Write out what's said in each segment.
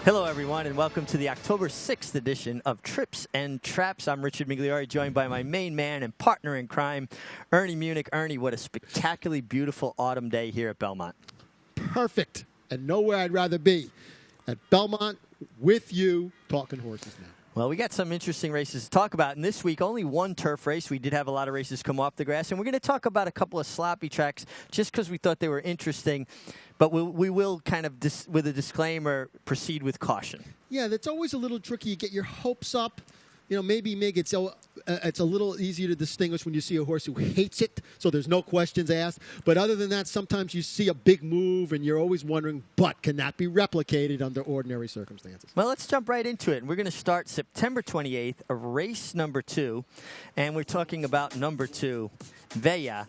Hello, everyone, and welcome to the October 6th edition of Trips and Traps. I'm Richard Migliori, joined by my main man and partner in crime, Ernie Munich. Ernie, what a spectacularly beautiful autumn day here at Belmont. Perfect, and nowhere I'd rather be. At Belmont with you, talking horses now. Well, we got some interesting races to talk about. And this week, only one turf race. We did have a lot of races come off the grass. And we're going to talk about a couple of sloppy tracks just because we thought they were interesting. But we will kind of, with a disclaimer, proceed with caution. Yeah, that's always a little tricky. You get your hopes up. You know, maybe, Mig, it's a little easier to distinguish when you see a horse who hates it, so there's no questions asked. But other than that, sometimes you see a big move, and you're always wondering, but can that be replicated under ordinary circumstances? Well, let's jump right into it. We're going to start September 28th, race number 2, and we're talking about number 2, VEYA.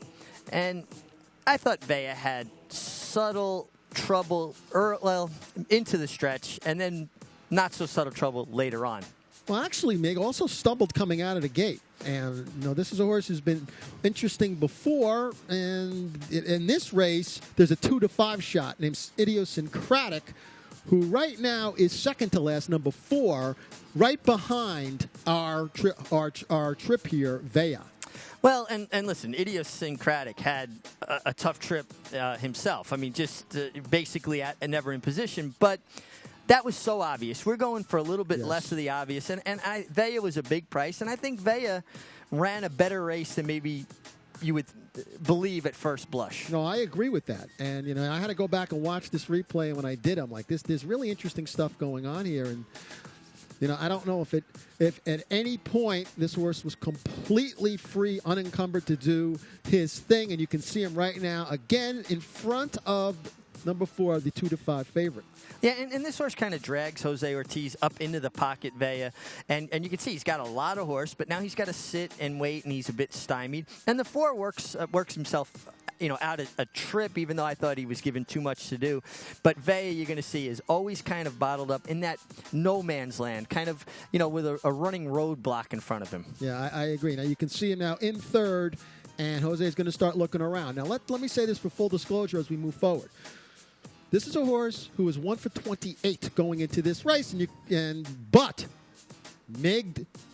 And I thought VEYA had subtle trouble into the stretch, and then not so subtle trouble later on. Well, actually, Mig also stumbled coming out of the gate. And, you know, this is a horse who's been interesting before. And in this race, there's a 2-to-5 shot named Idiosyncratic, who right now is second to last, number 4, right behind our trip here, VEYA. Well, and listen, Idiosyncratic had a tough trip himself. I mean, just basically never in position. But that was so obvious. We're going for a little bit less of the obvious. And VEYA was a big price. And I think VEYA ran a better race than maybe you would believe at first blush. No, I agree with that. And, you know, I had to go back and watch this replay. And when I did, I'm like, there's really interesting stuff going on here. And, you know, I don't know if at any point this horse was completely free, unencumbered to do his thing. And you can see him right now, again, in front of number 4, the 2-to-5 favorite. Yeah, and this horse kind of drags Jose Ortiz up into the pocket, VEYA. And you can see he's got a lot of horse, but now he's got to sit and wait, and he's a bit stymied. And the 4 works himself, you know, out a trip, even though I thought he was given too much to do. But VEYA, you're going to see, is always kind of bottled up in that no man's land, kind of, you know, with a running roadblock in front of him. Yeah, I agree. Now, you can see him now in third, and Jose is going to start looking around. Now, let me say this for full disclosure as we move forward. This is a horse who was 1 for 28 going into this race, but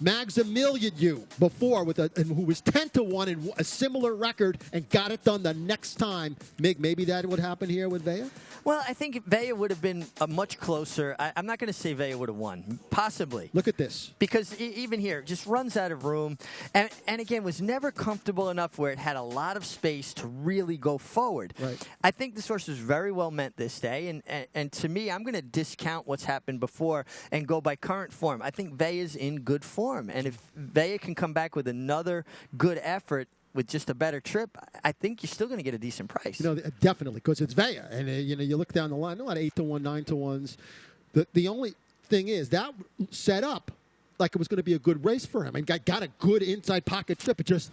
Maximilian you before who was 10-1 in a similar record and got it done the next time. Mig, maybe that would happen here with VEYA? Well, I think VEYA would have been much closer. I'm not going to say VEYA would have won. Possibly. Look at this. Because even here, just runs out of room. And again, was never comfortable enough where it had a lot of space to really go forward. Right. I think this horse was very well meant this day. And to me, I'm going to discount what's happened before and go by current form. I think VEYA's in good form. And if VEYA can come back with another good effort, with just a better trip, I think you're still going to get a decent price. You know, definitely, because it's VEYA. And, you know, you look down the line, a lot of 8-to-1, 9-to-1s. The only thing is, that set up like it was going to be a good race for him. And got a good inside pocket trip. It just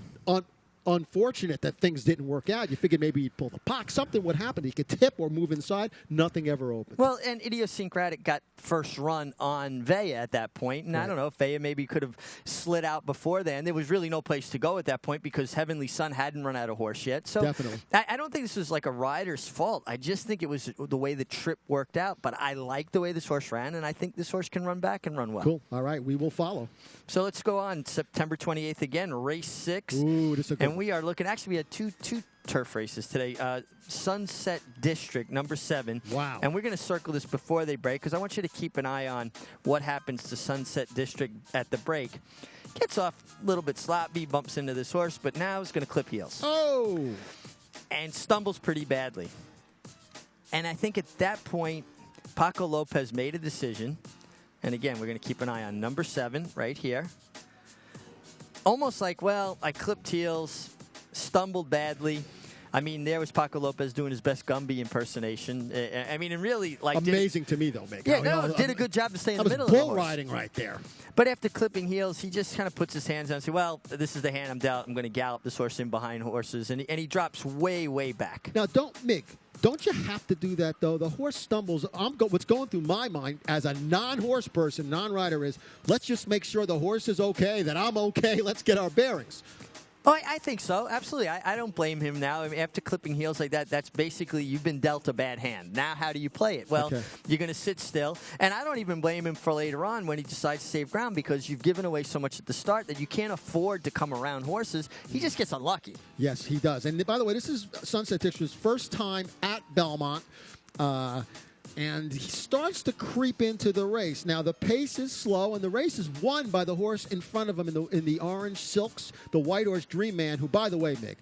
unfortunate that things didn't work out. You figured maybe he'd pull the pock. Something would happen. He could tip or move inside. Nothing ever opened. Well, and Idiosyncratic got first run on VEYA at that point. And right. I don't know if VEYA maybe could have slid out before then. There was really no place to go at that point because Heavenly Sun hadn't run out of horse yet. So definitely. I don't think this was like a rider's fault. I just think it was the way the trip worked out. But I like the way this horse ran, and I think this horse can run back and run well. Cool. All right. We will follow. So let's go on. September 28th again, race 6. Ooh, this is a good one. We are looking, actually we had two turf races today. Sunset District, number 7. Wow. And we're going to circle this before they break because I want you to keep an eye on what happens to Sunset District at the break. Gets off a little bit sloppy, bumps into this horse, but now he's going to clip heels. Oh! And stumbles pretty badly. And I think at that point, Paco Lopez made a decision. And again, we're going to keep an eye on number 7 right here. Almost like, well, I clipped heels, stumbled badly. I mean, there was Paco Lopez doing his best Gumby impersonation. I mean, and really, like, amazing to me though, Mick. Yeah, no, did a good job to stay in the middle. That was bull riding right there. But after clipping heels, he just kind of puts his hands down and says, "Well, this is the hand I'm dealt. I'm going to gallop this horse in behind horses," and he drops way, way back. Now, Mick, don't you have to do that though? The horse stumbles. What's going through my mind as a non-horse person, non-rider, is let's just make sure the horse is okay, that I'm okay. Let's get our bearings. Oh, I think so. Absolutely. I don't blame him now. I mean, after clipping heels like that, that's basically you've been dealt a bad hand. Now how do you play it? Well, you're going to sit still. And I don't even blame him for later on when he decides to save ground because you've given away so much at the start that you can't afford to come around horses. He just gets unlucky. Yes, he does. And by the way, this is Sunset District's first time at Belmont. And he starts to creep into the race. Now, the pace is slow, and the race is won by the horse in front of him in the orange silks, the white horse Dream Man, who, by the way, Mick,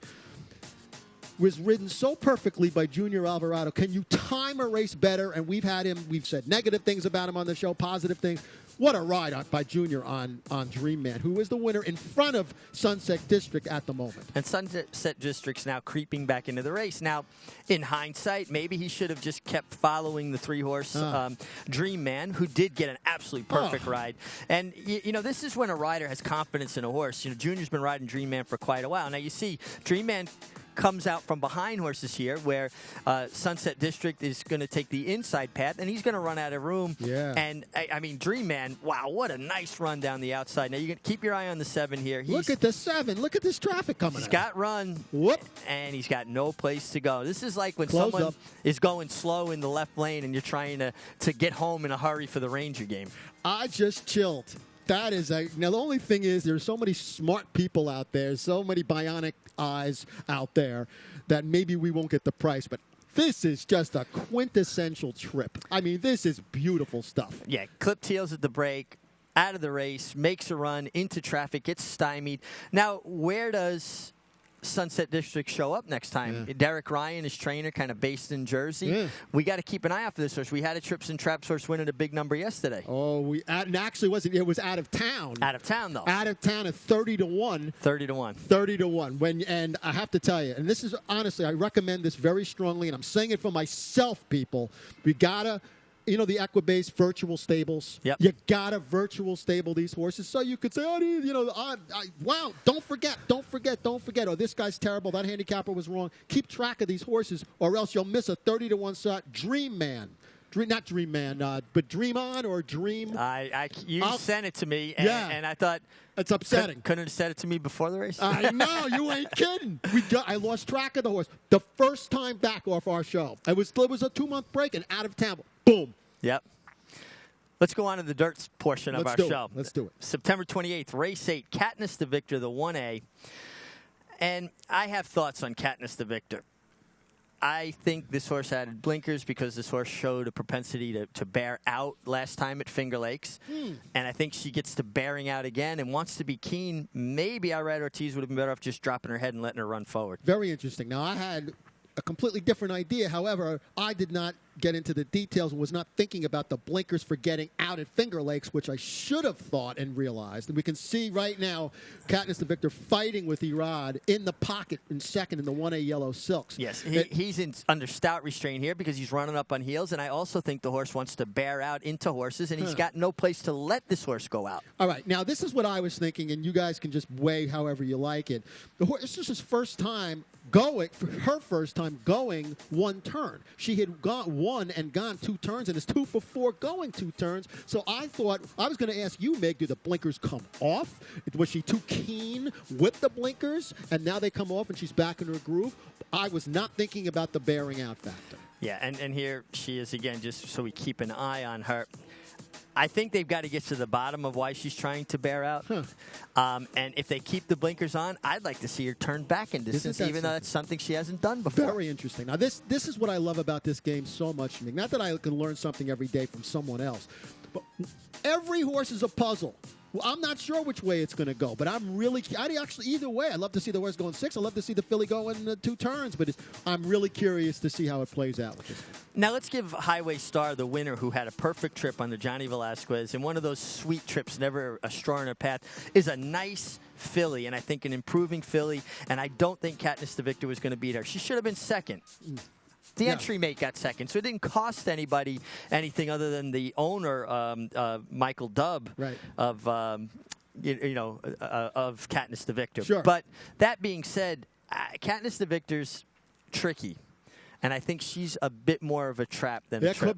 was ridden so perfectly by Junior Alvarado. Can you time a race better? And we've said negative things about him on the show, positive things. What a ride by Junior on Dream Man, who is the winner in front of Sunset District at the moment. And Sunset District's now creeping back into the race. Now, in hindsight, maybe he should have just kept following the three-horse Dream Man, who did get an absolutely perfect ride. And, you know, this is when a rider has confidence in a horse. You know, Junior's been riding Dream Man for quite a while. Now, you see Dream Man comes out from behind horses here where Sunset District is going to take the inside path, and he's going to run out of room. Yeah. And, I mean, Dream Man, wow, what a nice run down the outside. Now, you can keep your eye on the 7 here. Look at the 7. Look at this traffic coming out. He's got run, and he's got no place to go. This is like when someone is going slow in the left lane and you're trying to get home in a hurry for the Ranger game. I just chilled. That is now the only thing is there's so many smart people out there, so many bionic eyes out there that maybe we won't get the price, but this is just a quintessential trip. I mean, this is beautiful stuff. Yeah, clipped heels at the break, out of the race, makes a run into traffic, gets stymied. Now, where does Sunset District show up next time? Yeah. Derek Ryan, his trainer, kind of based in Jersey. Yeah. We got to keep an eye out for this horse. We had a Trips and Traps horse winning a big number yesterday. Oh, and actually it was out of town. Out of town, though. Out of town at 30-1. 30-1. 30-1. And I have to tell you, and this is honestly, I recommend this very strongly, and I'm saying it for myself, people. We gotta. You know, the Equibase virtual stables. Yep. You got to virtual stable these horses so you could say, oh, you know, wow, don't forget. Oh, this guy's terrible. That handicapper was wrong. Keep track of these horses or else you'll miss a 30-1 shot. Dream Man. Not Dream Man, but Dream On or Dream. You sent it to me, and I thought. It's upsetting. Couldn't have said it to me before the race. I know. You ain't kidding. I lost track of the horse. The first time back off our show. It was a 2-month break and out of town. Boom. Yep. Let's go on to the dirt portion of our show. Let's do it. September 28th, race 8, KATNISS the Victor, the 1A. And I have thoughts on KATNISS the Victor. I think this horse added blinkers because this horse showed a propensity to bear out last time at Finger Lakes. And I think she gets to bearing out again and wants to be keen. Maybe Irad Ortiz would have been better off just dropping her head and letting her run forward. Very interesting. Now, I had a completely different idea. However, I did not get into the details and was not thinking about the blinkers for getting out at Finger Lakes, which I should have thought and realized. And we can see right now KATNISS the Victor fighting with Erod in the pocket in second in the 1A yellow silks. Yes, he's under stout restraint here because he's running up on heels, and I also think the horse wants to bear out into horses, and he's got no place to let this horse go out. All right, now this is what I was thinking, and you guys can just weigh however you like it. This is his first time going, for her first time going one turn. She had won and gone 2 turns, and it's 2 for 4 going 2 turns. So I thought, I was going to ask you, Meg, do the blinkers come off? Was she too keen with the blinkers, and now they come off and she's back in her groove? I was not thinking about the bearing out factor. Yeah, and here she is again, just so we keep an eye on her. I think they've got to get to the bottom of why she's trying to bear out. And if they keep the blinkers on, I'd like to see her turn back in distance, even though that's something she hasn't done before. Very interesting. Now, this is what I love about this game so much, Nick. Not that I can learn something every day from someone else, but every horse is a puzzle. Well, I'm not sure which way it's going to go, but either way, I'd love to see the horse going 6. I'd love to see the filly go in 2 turns, but I'm really curious to see how it plays out with this. Now let's give Highway Star, the winner, who had a perfect trip under Johnny Velasquez, and one of those sweet trips, never a straw in her path, is a nice filly, and I think an improving filly, and I don't think KATNISS the Victor was going to beat her. She should have been second. The entry mate got second, so it didn't cost anybody anything other than the owner, Michael Dubb, of KATNISS the Victor. Sure. But that being said, KATNISS the Victor's tricky, and I think she's a bit more of a trap than a trip.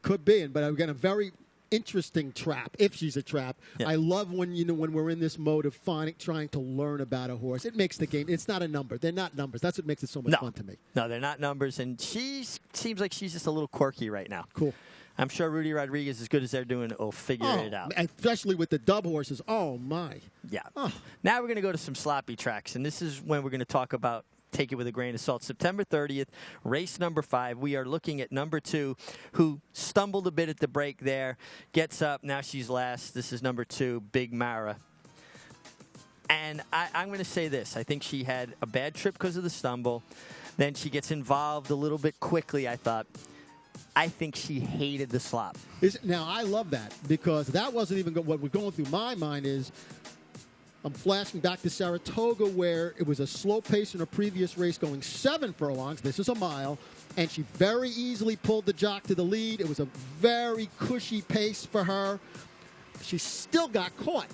Could be. But again, a very interesting trap, if she's a trap. Yeah. I love when when we're in this mode of trying to learn about a horse. It makes the game. It's not a number. They're not numbers. That's what makes it so much fun to me. No, they're not numbers, and she seems like she's just a little quirky right now. Cool. I'm sure Rudy Rodriguez, as good as they're doing, will figure it out. Especially with the dub horses. Oh, my. Yeah. Oh. Now we're going to go to some sloppy tracks, and this is when we're going to talk about take it with a grain of salt. September 30th, race number 5. We are looking at number 2, who stumbled a bit at the break there, gets up. Now she's last. This is number 2, Big Mara. And I'm going to say this. I think she had a bad trip because of the stumble. Then she gets involved a little bit quickly, I thought. I think she hated the slop. Now, I love that because that wasn't even what was going through my mind is I'm flashing back to Saratoga where it was a slow pace in a previous race going 7 furlongs. This is a mile. And she very easily pulled the jock to the lead. It was a very cushy pace for her. She still got caught.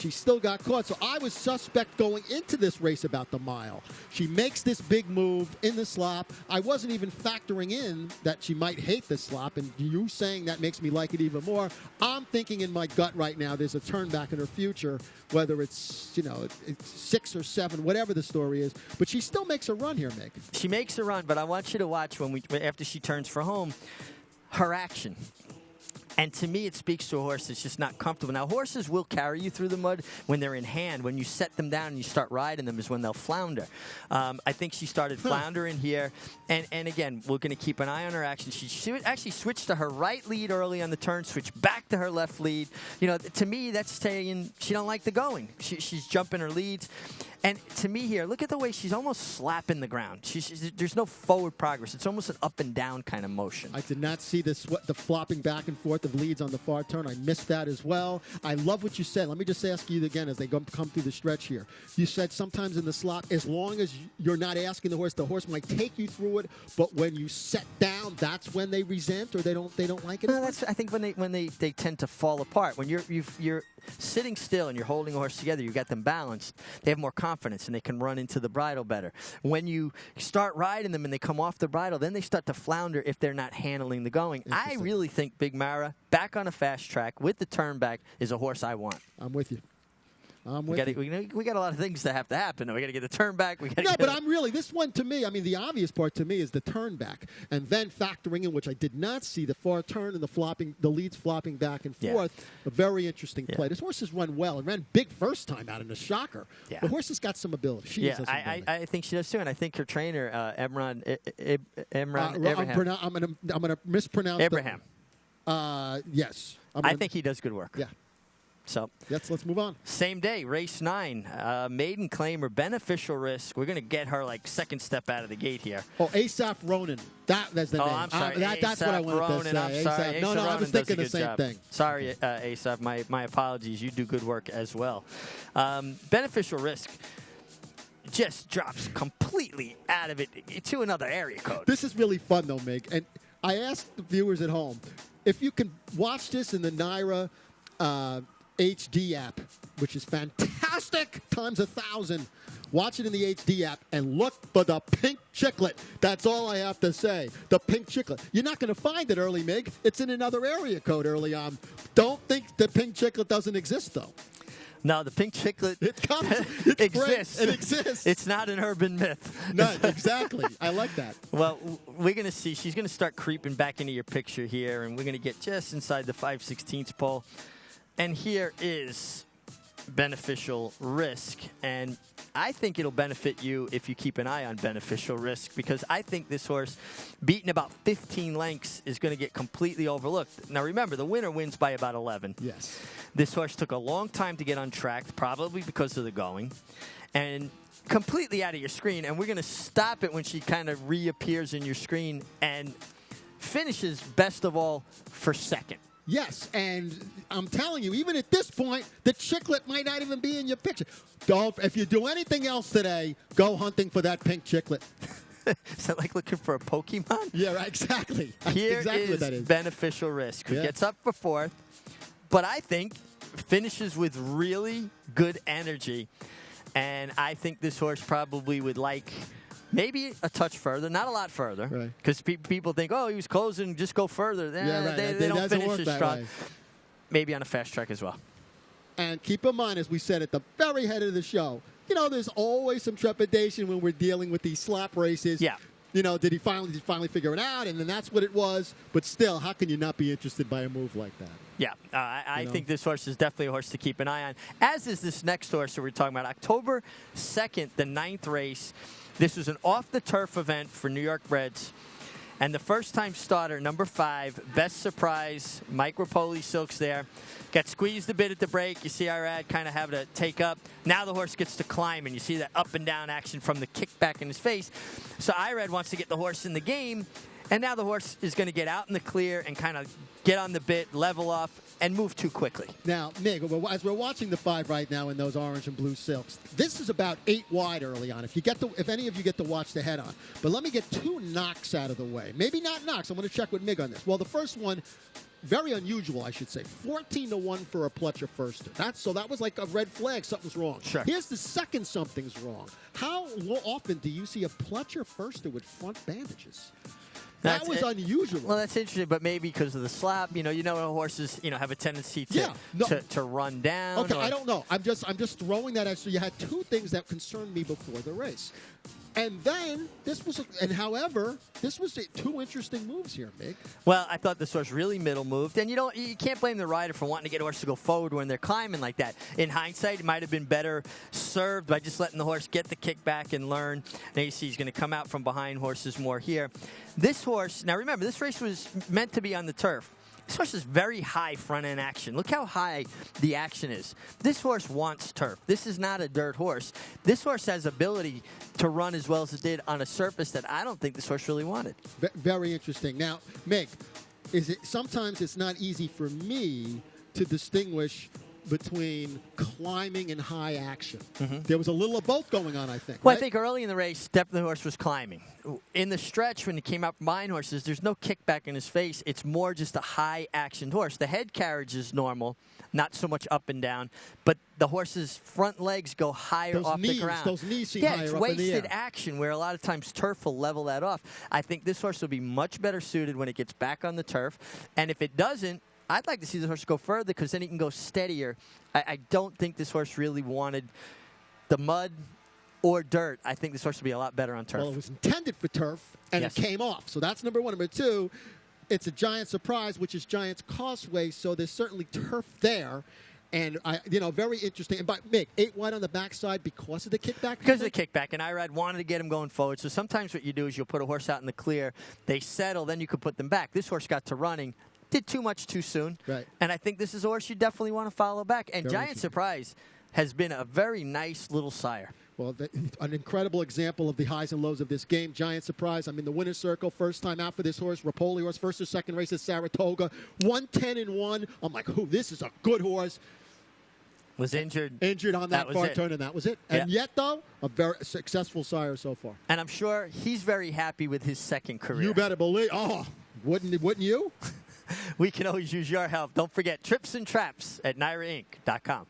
So I was suspect going into this race about the mile. She makes this big move in the slop. I wasn't even factoring in that she might hate the slop, and you saying that makes me like it even more. I'm thinking in my gut right now there's a turn back in her future, whether it's, it's 6 or 7, whatever the story is. But she still makes a run here, Meg. She makes a run, but I want you to watch after she turns for home, her action. And to me, it speaks to a horse that's just not comfortable. Now, horses will carry you through the mud when they're in hand. When you set them down and you start riding them is when they'll flounder. I think she started floundering here. And again, we're going to keep an eye on her action. She actually switched to her right lead early on the turn, switched back to her left lead. To me, that's saying she don't like the going. She's jumping her leads. And to me here, look at the way she's almost slapping the ground. There's no forward progress. It's almost an up and down kind of motion. I did not see the flopping back and forth of leads on the far turn. I missed that as well. I love what you said. Let me just ask you again as they come through the stretch here. You said sometimes in the slop, as long as you're not asking the horse might take you through it, but when you set down, that's when they resent or they don't like it. No, I think when they tend to fall apart. When you're sitting still and you're holding a horse together, you got them balanced. They have more confidence and they can run into the bridle better. When you start riding them and they come off the bridle, then they start to flounder if they're not handling the going. I really think Big Mara, back on a fast track with the turn back, is a horse I want. I'm with you. We got a lot of things that have to happen. We got to get the turn back. I'm really, this one to me, the obvious part to me is the turn back. And then factoring in, which I did not see, the far turn and the leads flopping back and forth. Yeah. A very interesting play. This horse has run well and ran big first time out in a shocker. Yeah. The horse has got some ability. I think she does too. And I think her trainer, Abraham. I'm going to mispronounce Abraham. Yes. I think he does good work. Yeah. So let's move on. Same day, race 9, maiden claim or beneficial risk. We're going to get her like second step out of the gate here. Oh, Asaph Ronan. That's the name. I'm sorry. That's what I wanted to say. I'm sorry. No, I was thinking the same thing. Sorry, Asaph. My apologies. You do good work as well. Beneficial risk just drops completely out of it to another area code. This is really fun, though, Meg. And I asked the viewers at home, if you can watch this in the Naira HD app, which is fantastic times 1,000. Watch it in the HD app and look for the pink chiclet. That's all I have to say. The pink chiclet. You're not going to find it early, Mig. It's in another area code early on. Don't think the pink chiclet doesn't exist, though. No, the pink chiclet exists. It exists. It's not an urban myth. No, exactly. I like that. Well, we're going to see. She's going to start creeping back into your picture here, and we're going to get just inside the 5/16 pole. And here is beneficial risk. And I think it'll benefit you if you keep an eye on beneficial risk, because I think this horse, beaten about 15 lengths, is going to get completely overlooked. Now, remember, the winner wins by about 11. Yes. This horse took a long time to get untracked, probably because of the going, and completely out of your screen. And we're going to stop it when she kind of reappears in your screen and finishes best of all for second. Yes, and I'm telling you, even at this point, the chiclet might not even be in your picture. If you do anything else today, go hunting for that pink chiclet. Is that like looking for a Pokemon? Yeah, right, exactly. Here exactly is what that is. beneficial risk, who gets up for 4th, but I think finishes with really good energy. And I think this horse probably would like maybe a touch further, not a lot further, because people think, oh, he was closing, just go further. They don't finish as strong. maybe on a fast track as well. And keep in mind, as we said at the very head of the show, you know, there's always some trepidation when we're dealing with these slop races. Yeah. You know, did he finally figure it out? And then that's what it was. But still, how can you not be interested by a move like that? Yeah, I think this horse is definitely a horse to keep an eye on, as is this next horse that we're talking about. October 2nd, the 9th race. This was an off-the-turf event for New York Breds. And the first-time starter, number 5, Best Surprise, Mike Rapoli Silks there. Got squeezed a bit at the break. You see Irad kind of having to take up. Now the horse gets to climb, and you see that up and down action from the kickback in his face. So Irad wants to get the horse in the game, and now the horse is going to get out in the clear and kind of get on the bit, level off, and move too quickly. Now, Mig, as we're watching the 5 right now in those orange and blue silks, this is about 8 wide early on. If any of you get to watch the head-on. But let me get 2 knocks out of the way. Maybe not knocks. I'm going to check with Mig on this. Well, the first one, very unusual, I should say. 14-1 for a Pletcher Firster. So that was like a red flag. Something's wrong. Sure. Here's the second something's wrong. How often do you see a Pletcher Firster with front bandages? That was unusual. Well, that's interesting, but maybe because of the slap. You know, horses, have a tendency to run down. Okay, I don't know. I'm just throwing that out. So you had 2 things that concerned me before the race. And then this was 2 interesting moves here, Mig. Well, I thought this horse really middle moved, and you can't blame the rider for wanting to get a horse to go forward when they're climbing like that. In hindsight, it might have been better served by just letting the horse get the kickback and learn. Now you see he's going to come out from behind horses more here. This horse, now remember, this race was meant to be on the turf. This horse is very high front-end action. Look how high the action is. This horse wants turf. This is not a dirt horse. This horse has ability to run as well as it did on a surface that I don't think this horse really wanted. Very interesting. Now, Mick, sometimes it's not easy for me to distinguish between climbing and high action. Mm-hmm. There was a little of both going on, I think. Well, right? I think early in the race, definitely the horse was climbing. In the stretch, when he came out behind horses, there's no kickback in his face. It's more just a high-action horse. The head carriage is normal, not so much up and down, but the horse's front legs go higher off the ground. Those knees seem higher up in the air. It's wasted action where a lot of times turf will level that off. I think this horse will be much better suited when it gets back on the turf, and if it doesn't, I'd like to see the horse go further because then he can go steadier. I don't think this horse really wanted the mud or dirt. I think this horse would be a lot better on turf. Well, it was intended for turf, and it came off. So that's number 1. Number 2, it's a Giant Surprise, which is Giant's Causeway, so there's certainly turf there. And, very interesting. And Mick, 8 wide on the backside because of the kickback? Because of the kickback. And Irad wanted to get him going forward. So sometimes what you do is you'll put a horse out in the clear. They settle. Then you could put them back. This horse got to running. Did too much too soon. Right. And I think this is a horse you definitely want to follow back. And Giant Surprise has been a very nice little sire. Well, an incredible example of the highs and lows of this game. Giant Surprise. I'm in the winner's circle. First time out for this horse. Rapoli horse. First or second race at Saratoga. 110-1. I'm like, this is a good horse. Was injured. Injured on that far turn, and that was it. And yet, though, a very successful sire so far. And I'm sure he's very happy with his second career. You better believe. Oh, wouldn't you? We can always use your help. Don't forget, Trips and Traps at NYRAInc.com.